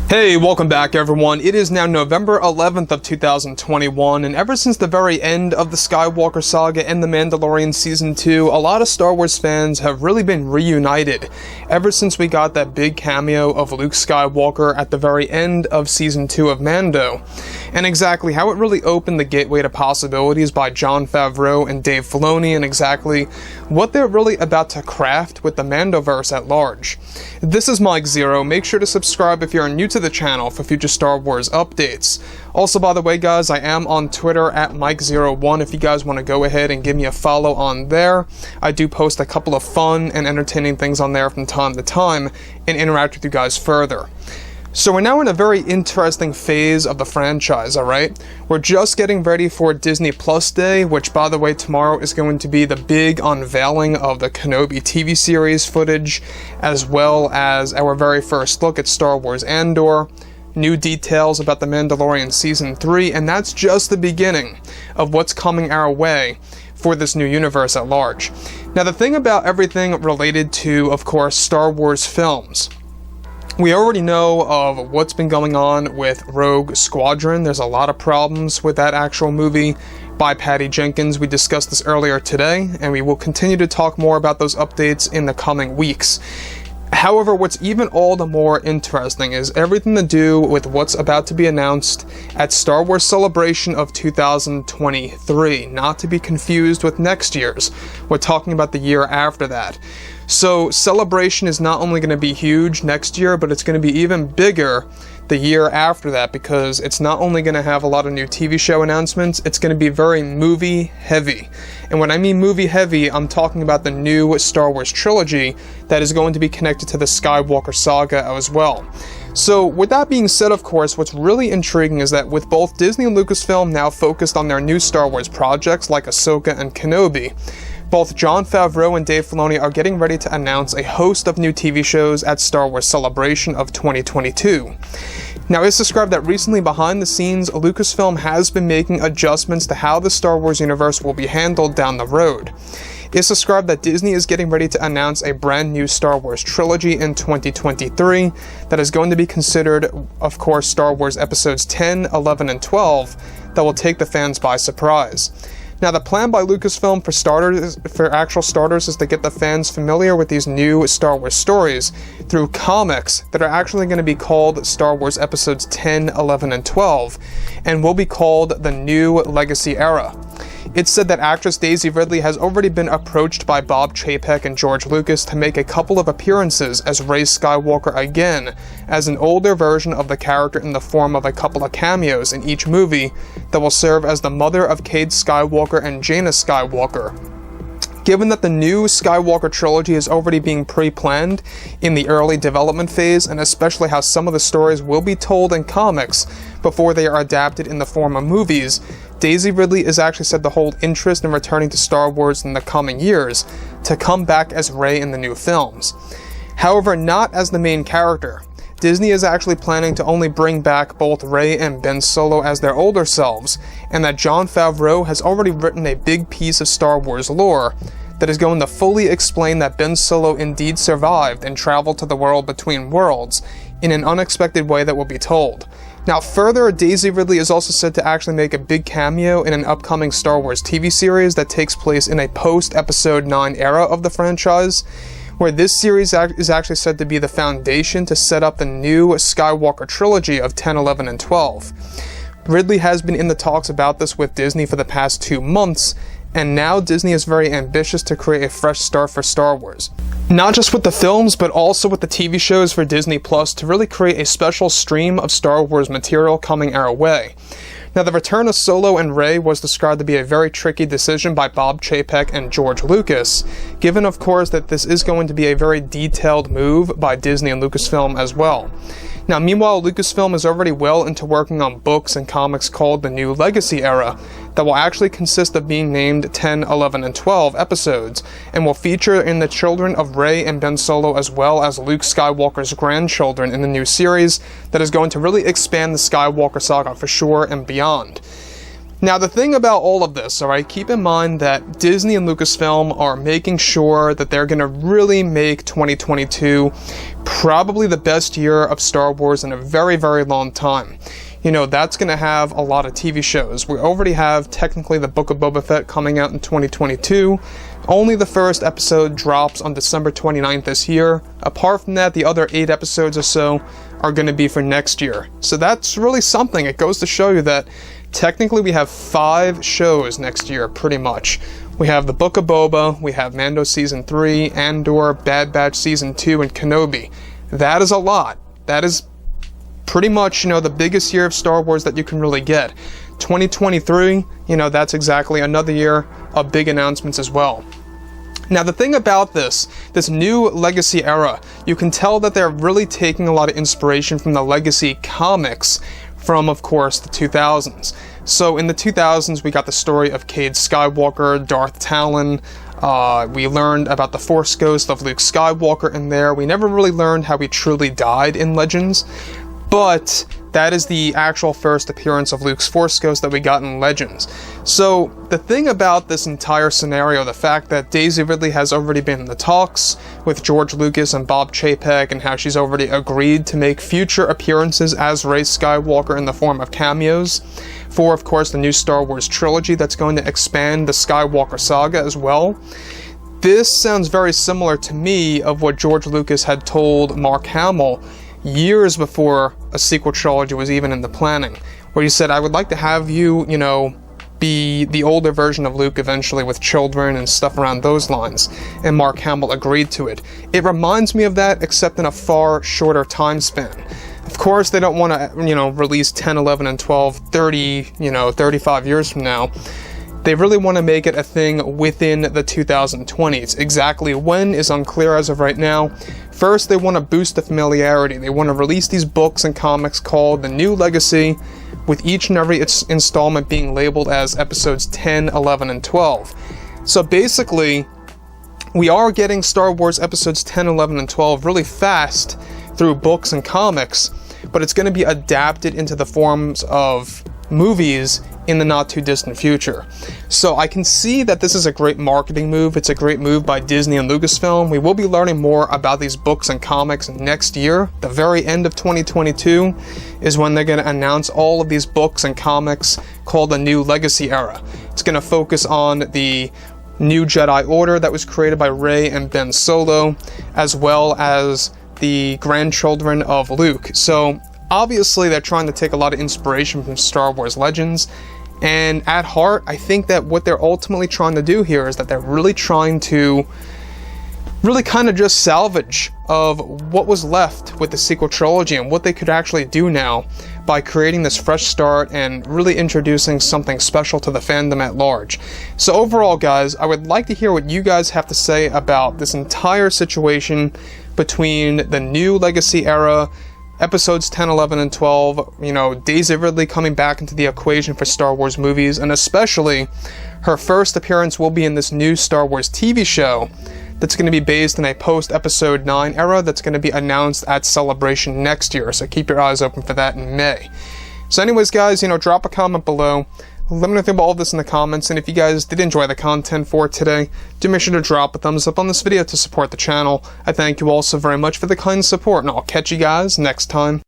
Hey, welcome back everyone. It is now November 11th of 2021, and ever since the very end of the Skywalker saga and The Mandalorian Season 2, a lot of Star Wars fans have really been reunited ever since we got that big cameo of Luke Skywalker at the very end of Season 2 of Mando, and exactly how it really opened the gateway to possibilities by Jon Favreau and Dave Filoni, and exactly what they're really about to craft with the mandoverse at large. This is Mike Zero. Make sure to subscribe if you're new to the channel for future Star Wars updates. Also, by the way guys, I am on Twitter at Mike01 if you guys want to go ahead and give me a follow on there. I do post a couple of fun and entertaining things on there from time to time and interact with you guys further. So we're now in a very interesting phase of the franchise, alright? We're just getting ready for Disney Plus Day, which by the way tomorrow is going to be the big unveiling of the Kenobi TV series footage, as well as our very first look at Star Wars Andor, new details about The Mandalorian Season 3, and that's just the beginning of what's coming our way for this new universe at large. Now the thing about everything related to, of course, Star Wars films, we already know of what's been going on with Rogue Squadron. There's a lot of problems with that actual movie by Patty Jenkins. We discussed this earlier today, and we will continue to talk more about those updates in the coming weeks. However, what's even all the more interesting is everything to do with what's about to be announced at Star Wars Celebration of 2023, not to be confused with next year's. We're talking about the year after that. So Celebration is not only going to be huge next year, but it's going to be even bigger the year after that, because it's not only going to have a lot of new TV show announcements, it's going to be very movie heavy. And when I mean movie heavy, I'm talking about the new Star Wars trilogy that is going to be connected to the Skywalker saga as well. So with that being said, of course, what's really intriguing is that with both Disney and Lucasfilm now focused on their new Star Wars projects like Ahsoka and Kenobi, both Jon Favreau and Dave Filoni are getting ready to announce a host of new TV shows at Star Wars Celebration of 2022. Now, it's described that recently behind the scenes, Lucasfilm has been making adjustments to how the Star Wars universe will be handled down the road. It's described that Disney is getting ready to announce a brand new Star Wars trilogy in 2023 that is going to be considered, of course, Star Wars Episodes 10, 11, and 12 that will take the fans by surprise. Now, the plan by Lucasfilm for actual starters is to get the fans familiar with these new Star Wars stories through comics that are actually going to be called Star Wars Episodes 10, 11, and 12, and will be called the New Legacy Era. It's said that actress Daisy Ridley has already been approached by Bob Chapek and George Lucas to make a couple of appearances as Rey Skywalker again, as an older version of the character in the form of a couple of cameos in each movie that will serve as the mother of Cade Skywalker and Jaina Skywalker. Given that the new Skywalker trilogy is already being pre-planned in the early development phase, and especially how some of the stories will be told in comics before they are adapted in the form of movies, Daisy Ridley is actually said to hold interest in returning to Star Wars in the coming years to come back as Rey in the new films. However, not as the main character. Disney is actually planning to only bring back both Rey and Ben Solo as their older selves, and that Jon Favreau has already written a big piece of Star Wars lore that is going to fully explain that Ben Solo indeed survived and traveled to the world between worlds in an unexpected way that will be told. Now further, Daisy Ridley is also said to actually make a big cameo in an upcoming Star Wars TV series that takes place in a post-Episode 9 era of the franchise, where this series is actually said to be the foundation to set up the new Skywalker trilogy of 10, 11, and 12. Ridley has been in the talks about this with Disney for the past 2 months, and now Disney is very ambitious to create a fresh start for Star Wars. Not just with the films, but also with the TV shows for Disney Plus to really create a special stream of Star Wars material coming our way. Now, the return of Solo and Rey was described to be a very tricky decision by Bob Chapek and George Lucas, given of course that this is going to be a very detailed move by Disney and Lucasfilm as well. Now, meanwhile, Lucasfilm is already well into working on books and comics called the New Legacy Era that will actually consist of being named 10, 11, and 12 episodes, and will feature in the children of Rey and Ben Solo as well as Luke Skywalker's grandchildren in the new series that is going to really expand the Skywalker saga for sure and beyond. Now, the thing about all of this, alright, keep in mind that Disney and Lucasfilm are making sure that they're going to really make 2022 probably the best year of Star Wars in a very, very long time. You know, that's going to have a lot of TV shows. We already have, technically, the Book of Boba Fett coming out in 2022. Only the first episode drops on December 29th this year. Apart from that, the other 8 episodes or so are going to be for next year. So that's really something. It goes to show you that technically we have 5 shows next year, pretty much. We have the Book of Boba, we have Mando Season 3, Andor, Bad Batch Season 2, and Kenobi. That is a lot. That is pretty much, you know, the biggest year of Star Wars that you can really get. 2023, you know, that's exactly another year of big announcements as well. Now, the thing about this new Legacy era, you can tell that they're really taking a lot of inspiration from the Legacy comics from, of course, the 2000s. So in the 2000s, we got the story of Cade Skywalker, Darth Talon. We learned about the Force Ghost of Luke Skywalker in there. We never really learned how he truly died in Legends, but that is the actual first appearance of Luke's Force Ghost that we got in Legends. So the thing about this entire scenario, the fact that Daisy Ridley has already been in the talks with George Lucas and Bob Chapek, and how she's already agreed to make future appearances as Rey Skywalker in the form of cameos for, of course, the new Star Wars trilogy that's going to expand the Skywalker saga as well. This sounds very similar to me of what George Lucas had told Mark Hamill years before a sequel trilogy was even in the planning, where he said, I would like to have you, you know, be the older version of Luke eventually with children and stuff around those lines, and Mark Hamill agreed to it. It reminds me of that, except in a far shorter time span. Of course, they don't want to, you know, release 10, 11, and 12, 30, 35 years from now. They really want to make it a thing within the 2020s. Exactly when is unclear as of right now. First, they want to boost the familiarity. They want to release these books and comics called The New Legacy, with each and every installment being labeled as episodes 10, 11, and 12. So basically, we are getting Star Wars episodes 10, 11, and 12 really fast through books and comics, but it's going to be adapted into the forms of movies in the not too distant future. So I can see that this is a great marketing move. It's a great move by Disney and Lucasfilm. We will be learning more about these books and comics next year. The very end of 2022 is when they're going to announce all of these books and comics called the New Legacy era. It's going to focus on the new Jedi Order that was created by Rey and Ben Solo, as well as the grandchildren of Luke. So obviously they're trying to take a lot of inspiration from Star Wars Legends, and at heart, I think that what they're ultimately trying to do here is that they're really trying to really kind of just salvage of what was left with the sequel trilogy and what they could actually do now by creating this fresh start and really introducing something special to the fandom at large. So overall, guys, I would like to hear what you guys have to say about this entire situation between the New Legacy era, episodes 10, 11, and 12, Daisy Ridley coming back into the equation for Star Wars movies, and especially her first appearance will be in this new Star Wars TV show that's going to be based in a post-episode 9 era that's going to be announced at Celebration next year, so keep your eyes open for that in May. So anyways, guys, drop a comment below. Let me know about all this in the comments, and if you guys did enjoy the content for today, do make sure to drop a thumbs up on this video to support the channel. I thank you all so very much for the kind support, and I'll catch you guys next time.